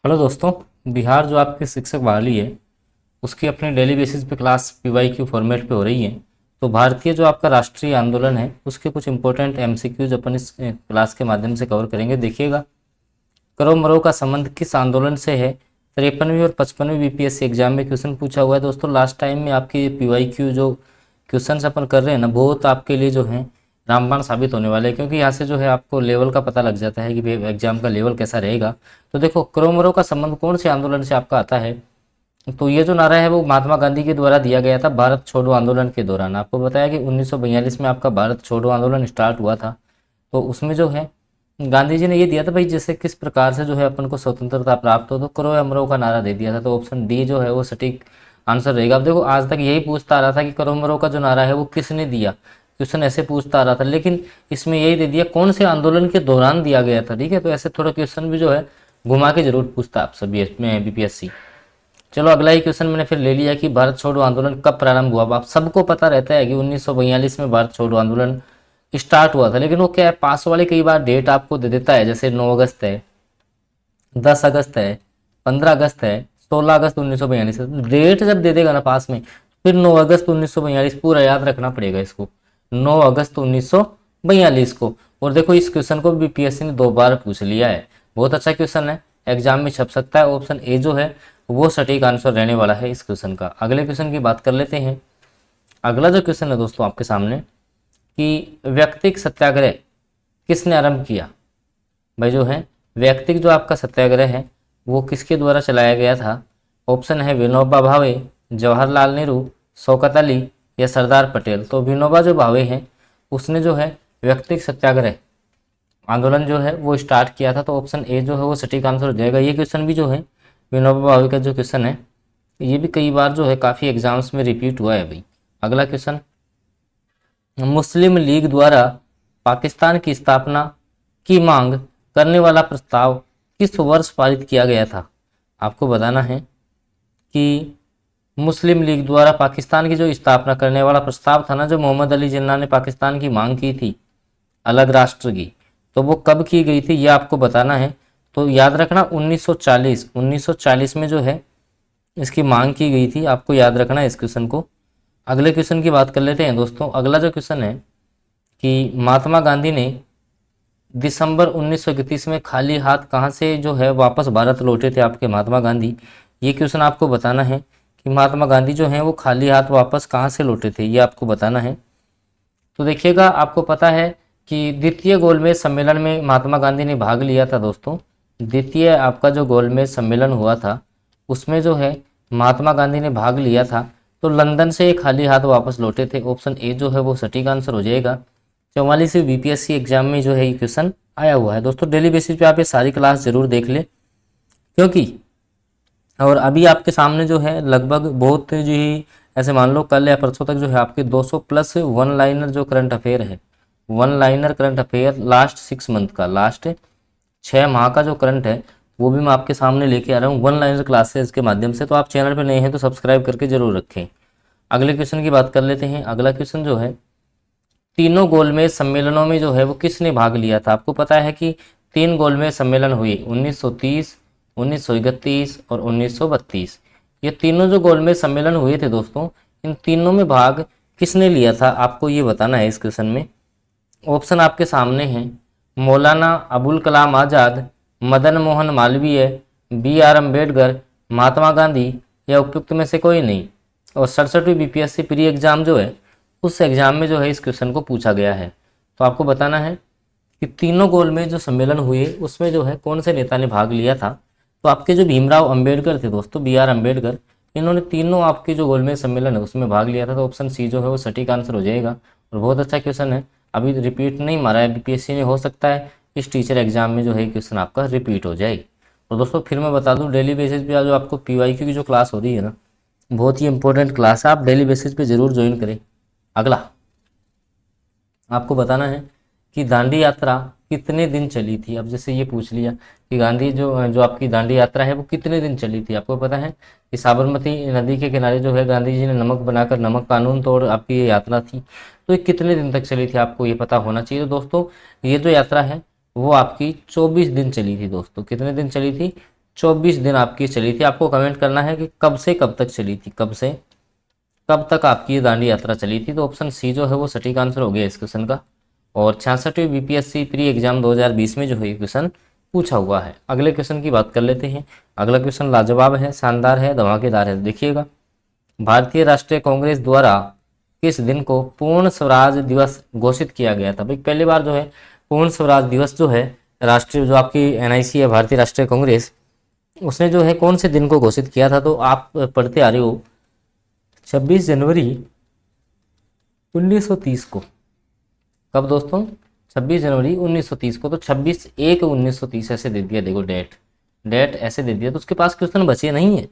Hello दोस्तों। बिहार जो आपकी शिक्षक बहाली है उसकी अपने डेली बेसिस पे क्लास पीवाईक्यू फॉर्मेट पे हो रही है। तो भारतीय जो आपका राष्ट्रीय आंदोलन है उसके कुछ इंपॉर्टेंट एमसीक्यूज अपन इस क्लास के माध्यम से कवर करेंगे। देखिएगा, करो मरो का संबंध किस आंदोलन से है। 53वीं और 55वीं बीपीएससी एग्जाम में क्वेश्चन पूछा हुआ है दोस्तों। लास्ट टाइम में आपकी पीवाईक्यू जो क्वेश्चन अपन कर रहे हैं ना, बहुत आपके लिए जो है रामबाण साबित होने वाले हैं, क्योंकि यहाँ से जो है आपको लेवल का पता लग जाता है कि भाई एग्जाम का लेवल कैसा रहेगा। तो देखो, करो मरो का संबंध कौन से आंदोलन से आपका आता है। तो ये जो नारा है वो महात्मा गांधी के द्वारा दिया गया था भारत छोड़ो आंदोलन के दौरान। आपको बताया कि 1942 में आपका भारत छोड़ो आंदोलन स्टार्ट हुआ था। तो उसमें जो है गांधी जी ने ये दिया था भाई, जैसे किस प्रकार से जो है अपन को स्वतंत्रता प्राप्त हो, तो करो या मरो का नारा दे दिया था। तो ऑप्शन डी जो है वो सटीक आंसर रहेगा। अब देखो, आज तक यही पूछता आ रहा था कि करो मरो का जो नारा है वो किसने दिया। क्वेश्चन ऐसे पूछता आ रहा था, लेकिन इसमें यही दे दिया कौन से आंदोलन के दौरान दिया गया था। ठीक है, तो ऐसे थोड़ा क्वेश्चन भी जो है घुमा के जरूर पूछता आप सभी में बीपीएससी। चलो, अगला ही क्वेश्चन मैंने फिर ले लिया कि भारत छोड़ो आंदोलन कब प्रारंभ हुआ। अब आप सबको पता रहता है कि 1942 में भारत छोड़ो आंदोलन स्टार्ट हुआ था, लेकिन वो क्या है, पास वाले कई बार डेट आपको दे देता है। जैसे 9 अगस्त है, 10 अगस्त है, 15 अगस्त है, 16 अगस्त 1942 है। डेट जब दे देगा ना पास में, फिर 9 अगस्त 1942 पूरा याद रखना पड़ेगा इसको, 9 अगस्त 1942 को। और देखो, इस क्वेश्चन को बीपीएससी ने 2 बार पूछ लिया है। बहुत अच्छा क्वेश्चन है, एग्जाम में छप सकता है। ऑप्शन ए जो है वो सटीक आंसर रहने वाला है इस क्वेश्चन का। अगले क्वेश्चन की बात कर लेते हैं। अगला जो क्वेश्चन है दोस्तों आपके सामने, कि व्यक्तिक सत्याग्रह किसने आरंभ किया। भाई जो है व्यक्तिक जो आपका सत्याग्रह है वो किसके द्वारा चलाया गया था। ऑप्शन है विनोबा भावे, जवाहरलाल नेहरू, शौकत अली या सरदार पटेल। तो विनोबा जो भावे हैं उसने जो है व्यक्तिक सत्याग्रह आंदोलन जो है वो स्टार्ट किया था। तो ऑप्शन ए जो है वो सटीक आंसर हो जाएगा। ये क्वेश्चन भी जो है विनोबा भावे का जो क्वेश्चन है ये भी कई बार जो है काफ़ी एग्जाम्स में रिपीट हुआ है भाई। अगला क्वेश्चन, मुस्लिम लीग द्वारा पाकिस्तान की स्थापना की मांग करने वाला प्रस्ताव किस वर्ष पारित किया गया था। आपको बताना है कि मुस्लिम लीग द्वारा पाकिस्तान की जो स्थापना करने वाला प्रस्ताव था ना, जो मोहम्मद अली जिन्ना ने पाकिस्तान की मांग की थी अलग राष्ट्र की, तो वो कब की गई थी ये आपको बताना है। तो याद रखना 1940 में जो है इसकी मांग की गई थी। आपको याद रखना है इस क्वेश्चन को। अगले क्वेश्चन की बात कर लेते हैं दोस्तों। अगला जो क्वेश्चन है कि महात्मा गांधी ने दिसंबर 1931 में खाली हाथ कहाँ से जो है वापस भारत लौटे थे आपके महात्मा गांधी। ये क्वेश्चन आपको बताना है कि महात्मा गांधी जो हैं वो खाली हाथ वापस कहाँ से लौटे थे, ये आपको बताना है। तो देखिएगा, आपको पता है कि द्वितीय गोलमेज सम्मेलन में महात्मा गांधी ने भाग लिया था दोस्तों। द्वितीय आपका जो गोलमेज सम्मेलन हुआ था उसमें जो है महात्मा गांधी ने भाग लिया था। तो लंदन से खाली हाथ वापस लौटे थे। ऑप्शन ए जो है वो सटीक आंसर हो जाएगा। 44वीं बीपीएससी एग्जाम में जो है ये क्वेश्चन आया हुआ है दोस्तों। डेली बेसिस पे आप ये सारी क्लास जरूर देख ले, क्योंकि और अभी आपके सामने जो है लगभग बहुत जो ही ऐसे मान लो कल या परसों तक जो है आपके 200 प्लस वन लाइनर जो करंट अफेयर है, one liner current affair last 6 month का, लास्ट 6 माह का जो करंट है वो भी मैं आपके सामने लेके आ रहा हूँ वन लाइनर क्लासेस के माध्यम से। तो आप चैनल पर नए हैं तो सब्सक्राइब करके जरूर रखें। अगले क्वेश्चन की बात कर लेते हैं। अगला क्वेश्चन जो है, तीनों गोलमेज सम्मेलनों में जो है वो किसने भाग लिया था। आपको पता है कि 3 गोलमेज सम्मेलन हुए 1930, 1931 और 1932। ये तीनों जो गोलमेज सम्मेलन हुए थे दोस्तों, इन तीनों में भाग किसने लिया था आपको ये बताना है इस क्वेश्चन में। ऑप्शन आपके सामने हैं, मौलाना अबुल कलाम आज़ाद, मदन मोहन मालवीय, बी आर अम्बेडकर, महात्मा गांधी या उपयुक्त में से कोई नहीं। और 67वीं बीपीएससी प्री एग्जाम जो है उस एग्जाम में जो है इस क्वेश्चन को पूछा गया है। तो आपको बताना है कि तीनों गोल में जो सम्मेलन हुए उसमें जो है कौन से नेता ने भाग लिया था। तो आपके जो भीमराव अंबेडकर थे दोस्तों, बी आर अम्बेडकर, इन्होंने तीनों आपके जो गोलमेज सम्मेलन है उसमें भाग लिया था। तो ऑप्शन सी जो है वो सटीक आंसर हो जाएगा। और बहुत अच्छा क्वेश्चन है, अभी रिपीट नहीं मारा है बीपीएससी ने, हो सकता है इस टीचर एग्जाम में जो है क्वेश्चन आपका रिपीट हो जाए। और दोस्तों फिर मैं बता दूं, डेली बेसिस पे जो आपको पीवाईक्यू की जो क्लास हो रही है ना, बहुत ही इंपॉर्टेंट क्लास है, आप डेली बेसिस पे जरूर ज्वाइन करें। अगला आपको बताना है कि दांडी यात्रा कितने दिन चली थी। अब जैसे ये पूछ लिया कि गांधी जो जो आपकी दांडी यात्रा है वो कितने दिन चली थी। आपको पता है कि साबरमती नदी के किनारे जो है गांधी जी ने नमक बनाकर नमक कानून तोड़ आपकी ये यात्रा थी। तो ये कितने दिन तक चली थी आपको ये पता होना चाहिए। तो दोस्तों ये जो यात्रा है वो आपकी 24 दिन चली थी दोस्तों। कितने दिन चली थी, 24 दिन आपकी चली थी। आपको कमेंट करना है कि कब से कब तक चली थी, कब से कब तक आपकी ये दांडी यात्रा चली थी। तो ऑप्शन सी जो है वो सटीक आंसर हो गया इस क्वेश्चन का। और 66वीं बीपीएससी प्री एग्जाम 2020 में जो है ये क्वेश्चन पूछा हुआ है। अगले क्वेश्चन की बात कर लेते हैं। अगला क्वेश्चन लाजवाब है, शानदार है, धमाकेदार है। देखिएगा, भारतीय राष्ट्रीय कांग्रेस द्वारा किस दिन को पूर्ण स्वराज दिवस घोषित किया गया था। भाई पहली बार जो है पूर्ण स्वराज दिवस जो है राष्ट्रीय, जो आपकी एनआईसी है भारतीय राष्ट्रीय कांग्रेस, उसने जो है कौन से दिन को घोषित किया था। तो आप पढ़ते आ रहे हो 26 जनवरी 1930 को। कब दोस्तों? 26 जनवरी 1930 को। तो 26/1/1930 ऐसे दे दिया, देखो डेट ऐसे दे दिया। तो उसके पास क्वेश्चन बचे नहीं है,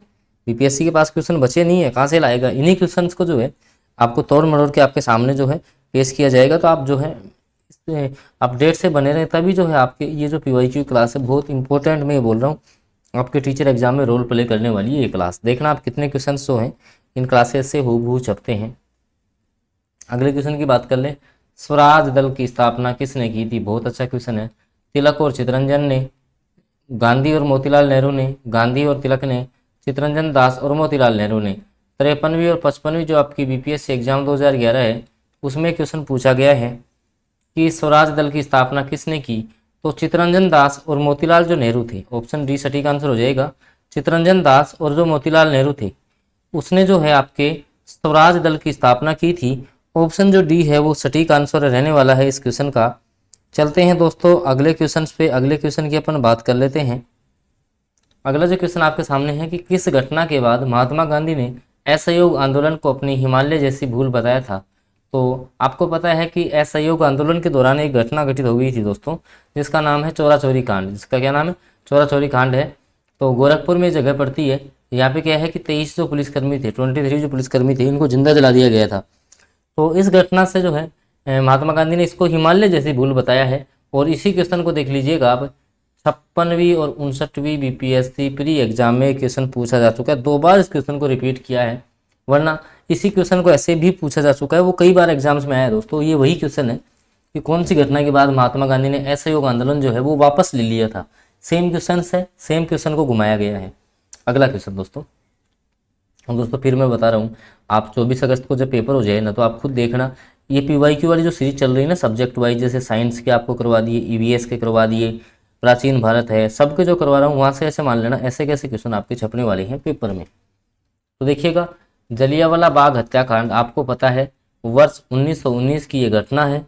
बीपीएससी के पास क्वेश्चन बचे नहीं है, कहाँ से लाएगा? इन्हीं क्वेश्चंस को जो है आपको तोड़ मरोड़ के आपके सामने जो है पेश किया जाएगा। तो आप जो है अपडेट से बने रहे, तभी जो है आपके ये जो पीवाईक्यू क्लास है बहुत इंपॉर्टेंट, मैं ये बोल रहा हूँ, आपके टीचर एग्जाम में रोल प्ले करने वाली है ये क्लास। देखना आप कितने क्वेश्चन जो हैं इन क्लासेस से हूबहू छपते हैं। अगले क्वेश्चन की बात कर ले, स्वराज दल की स्थापना किसने की थी। बहुत अच्छा क्वेश्चन है। तिलक और चितरंजन ने, गांधी और मोतीलाल नेहरू ने, गांधी और तिलक ने, चितरंजन दास और मोतीलाल नेहरू ने। 53वीं और 55वीं जो आपकी बीपीएससी एग्जाम 2011 है उसमें क्वेश्चन पूछा गया है कि स्वराज दल की स्थापना किसने की। तो चितरंजन दास और मोतीलाल जो नेहरू थे, ऑप्शन डी सटीक आंसर हो जाएगा। चितरंजन दास और जो मोतीलाल नेहरू थे उसने जो है आपके स्वराज दल की स्थापना की थी। ऑप्शन जो डी है वो सटीक आंसर रहने वाला है इस क्वेश्चन का। चलते हैं दोस्तों अगले क्वेश्चन पे। अगले क्वेश्चन की अपन बात कर लेते हैं। अगला जो क्वेश्चन आपके सामने है कि किस घटना के बाद महात्मा गांधी ने असहयोग आंदोलन को अपनी हिमालय जैसी भूल बताया था। तो आपको पता है कि असहयोग आंदोलन के दौरान एक घटना घटित हो गई थी दोस्तों, जिसका नाम है चौरा चौरी कांड। जिसका क्या नाम है? चौरा चौरी कांड है। तो गोरखपुर में जगह पड़ती है। यहाँ पे क्या है कि 23 जो पुलिसकर्मी थे, 23 जो पुलिसकर्मी थे, इनको जिंदा जला दिया गया था। तो इस घटना से जो है महात्मा गांधी ने इसको हिमालय जैसी भूल बताया है। और इसी क्वेश्चन को देख लीजिएगा आप, 56वीं और 59वीं बीपीएससी प्री एग्जाम में क्वेश्चन पूछा जा चुका है। 2 बार इस क्वेश्चन को रिपीट किया है, वरना इसी क्वेश्चन को ऐसे भी पूछा जा चुका है, वो कई बार एग्जाम्स में आया है दोस्तों। ये वही क्वेश्चन है कि कौन सी घटना के बाद महात्मा गांधी ने असहयोग आंदोलन जो है वो वापस ले लिया था। सेम क्वेश्चन है, सेम क्वेश्चन को घुमाया गया है। अगला क्वेश्चन दोस्तों फिर मैं बता रहा हूँ, आप 24 अगस्त को जब पेपर हो जाए ना, तो आप खुद देखना, ये पीवाईक्यू वाली जो सीरीज चल रही है ना सब्जेक्ट वाइज, जैसे साइंस के आपको करवा दिए, ईवीएस के करवा दिए, प्राचीन भारत है, सबके जो करवा रहा हूँ वहाँ से ऐसे मान लेना ऐसे कैसे क्वेश्चन आपके छपने वाले हैं पेपर में। तो देखिएगा, जलियांवाला बाग हत्याकांड आपको पता है वर्ष 1919 की ये घटना है।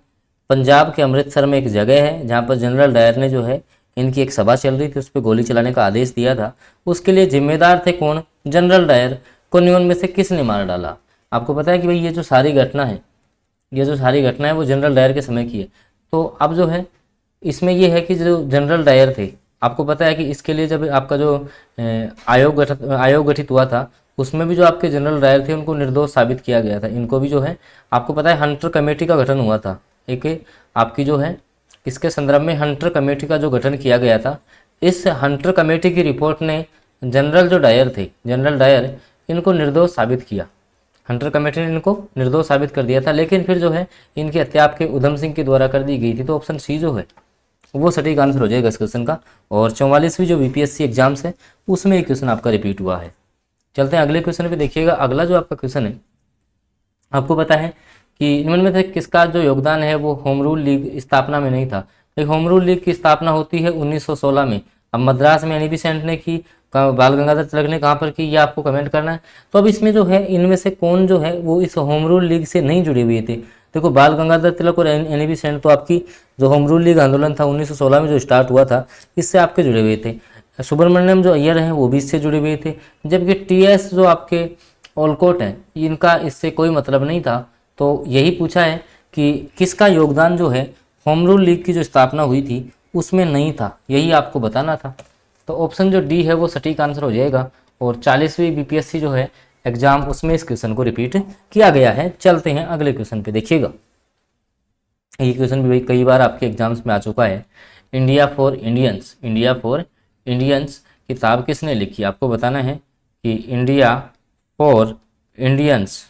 पंजाब के अमृतसर में एक जगह है जहाँ पर जनरल डायर ने जो है इनकी एक सभा चल रही थी, उस पर गोली चलाने का आदेश दिया था। उसके लिए जिम्मेदार थे कौन? जनरल डायर को उनमें से किसने मार डाला? आपको पता है कि भाई ये जो सारी घटना है वो जनरल डायर के समय की है। तो अब जो है इसमें ये है कि जो जनरल डायर थे, आपको पता है कि इसके लिए जब आपका जो आयोग गठित हुआ था उसमें भी जो आपके जनरल डायर थे उनको निर्दोष साबित किया गया था। इनको भी जो है आपको पता है हंटर कमेटी का गठन हुआ था। एक आपकी जो है इसके संदर्भ में हंटर कमेटी का जो गठन किया गया था, इस हंटर कमेटी की रिपोर्ट ने जनरल डायर इनको निर्दोष साबित किया। हंटर कमेटी ने इनको निर्दोष साबित कर दिया था, लेकिन फिर जो है इनकी हत्या आपके उधम सिंह के द्वारा कर दी गई थी। तो ऑप्शन सी जो है वो सटीक आंसर हो जाएगा इस क्वेश्चन का। और 44वीं जो बीपीएससी एग्जाम्स है उसमें एक क्वेश्चन आपका रिपीट हुआ है। चलते हैं अगले क्वेश्चन पे। देखिएगा, अगला जो आपका क्वेश्चन है, आपको पता है कि इनमें में से किसका जो योगदान है वो होम रूल लीग स्थापना में नहीं था। एक होम रूल लीग की स्थापना होती है 1916 में। अब मद्रास में एनी बेसेंट ने की, बाल गंगाधर तिलक ने कहाँ पर की, ये आपको कमेंट करना है। तो अब इसमें जो है इनमें से कौन जो है वो इस होम रूल लीग से नहीं जुड़े हुए थे। देखो, बाल गंगाधर तिलक और एनी बेसेंट तो आपकी जो होम रूल लीग आंदोलन था 1916 में जो स्टार्ट हुआ था इससे आपके जुड़े हुए थे। सुब्रमण्यम जो अय्यर हैं वो भी इससे जुड़े हुए थे, जबकि टीएस जो आपके ओलकोट हैं इनका इससे कोई मतलब नहीं था। तो यही पूछा है कि किसका योगदान जो है होम रूल लीग की जो स्थापना हुई थी उसमें नहीं था, यही आपको बताना था। तो ऑप्शन जो डी है वो सटीक आंसर हो जाएगा। और 40वीं बीपीएससी जो है एग्जाम उसमें इस क्वेश्चन को रिपीट किया गया है। चलते हैं अगले क्वेश्चन पे। देखिएगा, ये क्वेश्चन भी भाई कई बार आपके एग्जाम्स में आ चुका है। इंडिया फॉर इंडियंस किताब किसने लिखी? आपको बताना है कि इंडिया फॉर इंडियंस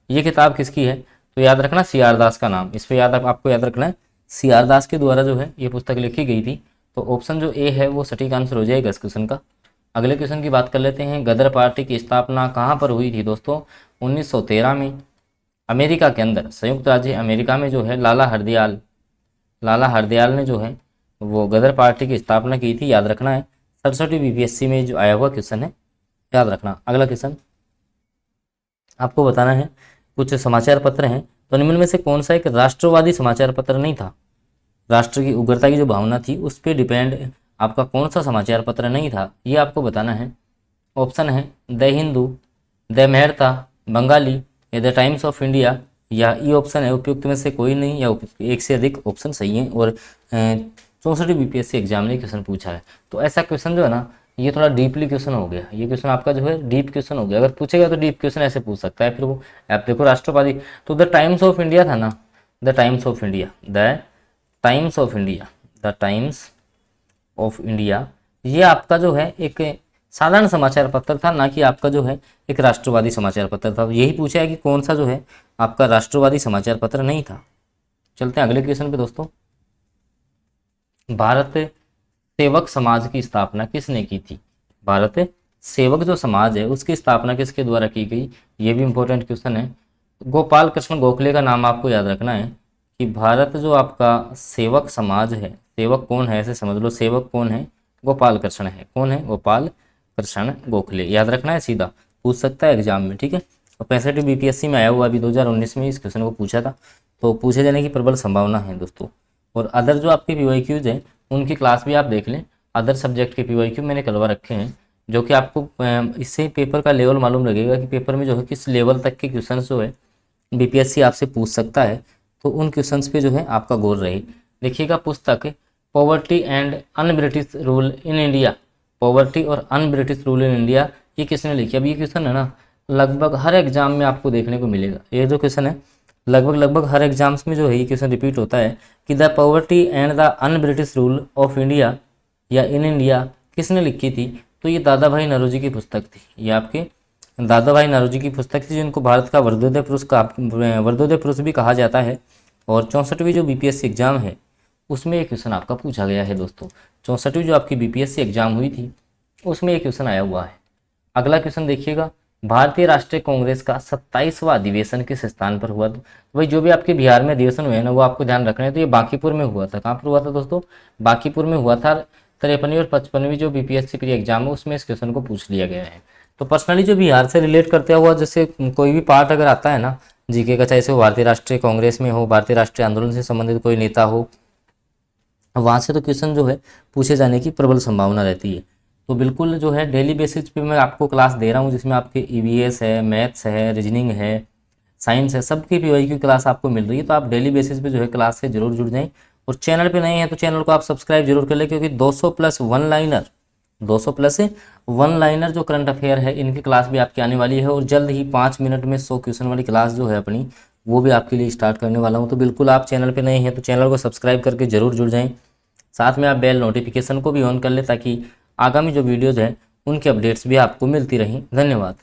ये किताब किसकी है। तो याद रखना सी आर दास का नाम, इस पर आपको याद रखना है। सी आर दास के द्वारा जो है ये पुस्तक लिखी गई थी तो ऑप्शन जो ए है वो सटीक आंसर हो जाएगा इस क्वेश्चन का। अगले क्वेश्चन की बात कर लेते हैं। गदर पार्टी की स्थापना कहाँ पर हुई थी दोस्तों? 1913 में अमेरिका के अंदर, संयुक्त राज्य अमेरिका में जो है लाला हरदयाल ने जो है वो गदर पार्टी की स्थापना की थी, याद रखना है। 67 बीपीएससी में जो आया हुआ क्वेश्चन है, याद रखना। अगला क्वेश्चन आपको बताना है, कुछ समाचार पत्र हैं, तो निम्न में से कौन सा एक राष्ट्रवादी समाचार पत्र नहीं था? राष्ट्र की उग्रता की जो भावना थी उस पर डिपेंड आपका कौन सा समाचार पत्र नहीं था, ये आपको बताना है। ऑप्शन है द हिंदू, द मेहरता, बंगाली या द टाइम्स ऑफ इंडिया, या ये ऑप्शन है उपयुक्त में से कोई नहीं, या एक से अधिक ऑप्शन सही है। और 64 बीपीएससी एग्जाम ने क्वेश्चन पूछा है, तो ऐसा क्वेश्चन जो है ना ये थोड़ा डीपली क्वेश्चन हो गया। ये क्वेश्चन आपका जो है डीप क्वेश्चन हो गया, अगर पूछेगा तो डीप क्वेश्चन ऐसे पूछ सकता है। फिर वो आप देखो राष्ट्रवादी, तो द टाइम्स ऑफ इंडिया था ना, the times of India, the times of India, the times of India, ये आपका जो है एक साधारण समाचार पत्र था, ना कि आपका जो है एक राष्ट्रवादी समाचार पत्र था। यही पूछा है कि कौन सा जो है आपका राष्ट्रवादी समाचार पत्र नहीं था। चलते हैं अगले क्वेश्चन पे दोस्तों। भारत सेवक समाज की स्थापना किसने की थी? भारत सेवक जो समाज है उसकी स्थापना किसके द्वारा की गई? ये भी इंपॉर्टेंट क्वेश्चन है। गोपाल कृष्ण गोखले का नाम आपको याद रखना है कि भारत जो आपका सेवक समाज है, सेवक कौन है ऐसे समझ लो, सेवक कौन है? गोपाल कृष्ण है। कौन है? गोपाल कृष्ण गोखले, याद रखना है, सीधा पूछ सकता है एग्जाम में, ठीक है। और 65 बीपीएससी में आया हुआ, अभी 2019 में इस क्वेश्चन को पूछा था, तो पूछे जाने की प्रबल संभावना है दोस्तों। और अदर जो आपके पीवाईक्यूज हैं उनकी क्लास भी आप देख लें। अदर सब्जेक्ट के पीवाईक्यू मैंने करवा रखे हैं, जो कि आपको इससे पेपर का लेवल मालूम लगेगा कि पेपर में जो है किस लेवल तक के क्वेश्चन जो है बीपीएससी आपसे पूछ सकता है। तो उन क्वेश्चंस पे जो है आपका गौर रहे। देखिएगा पुस्तक poverty and un British rule in India, poverty और un British rule in India, ये किसने लिखी? अब ये क्वेश्चन है ना लगभग हर एग्जाम में आपको देखने को मिलेगा। ये जो क्वेश्चन है लगभग हर एग्जाम्स में जो है ये क्वेश्चन रिपीट होता है कि the poverty and the on British rule of India या इन इंडिया किसने लिखी थी? तो ये दादा भाई नौरोजी की पुस्तक थी। ये आपके दादा भाई नौरोजी की पुस्तक थी, जिनको भारत का वर्धोदय पुरुष भी कहा जाता है। और 64वीं जो बीपीएससी एग्जाम है उसमें एक क्वेश्चन आपका पूछा गया है दोस्तों। 64वीं जो आपकी बीपीएससी एग्जाम हुई थी उसमें एक क्वेश्चन आया हुआ है। अगला क्वेश्चन देखिएगा, भारतीय राष्ट्रीय कांग्रेस का 27वां अधिवेशन किस स्थान पर हुआ था? वही जो भी आपके बिहार में अधिवेशन हुए हैं ना वो आपको ध्यान रखना है। तो ये बांकीपुर में हुआ था। कहाँ पर हुआ था दोस्तों? बांकीपुर में हुआ था। 53वीं और 55वीं जो बीपीएससी प्री एग्जाम है उसमें इस क्वेश्चन को पूछ लिया गया है। तो पर्सनली जो बिहार से रिलेट करते हुआ जैसे कोई भी पार्ट अगर आता है ना जीके का, चाहे से वो भारतीय राष्ट्रीय कांग्रेस में हो, भारतीय राष्ट्रीय आंदोलन से संबंधित कोई नेता हो, वहाँ से तो क्वेश्चन जो है पूछे जाने की प्रबल संभावना रहती है। तो बिल्कुल जो है डेली बेसिस पे मैं आपको क्लास दे रहा हूँ, जिसमें आपके ईवीएस है, मैथ्स है, रीजनिंग है, साइंस है, सबकी पीवाईक्यू क्लास आपको मिल रही है। तो आप डेली बेसिस पे जो है क्लास से जरूर जुड़ जाएं। और चैनल पे नए हैं तो चैनल को आप सब्सक्राइब जरूर कर लें, क्योंकि 200 प्लस वन लाइनर जो करंट अफेयर है इनकी क्लास भी आपकी आने वाली है। और जल्द ही 5 मिनट में 100 क्वेश्चन वाली क्लास जो है अपनी वो भी आपके लिए स्टार्ट करने वाला हूँ। तो बिल्कुल आप चैनल पे नए हैं तो चैनल को सब्सक्राइब करके जरूर जुड़ जाएं। साथ में आप बेल नोटिफिकेशन को भी ऑन कर लें ताकि आगामी जो वीडियोज़ हैं उनकी अपडेट्स भी आपको मिलती रहें। धन्यवाद।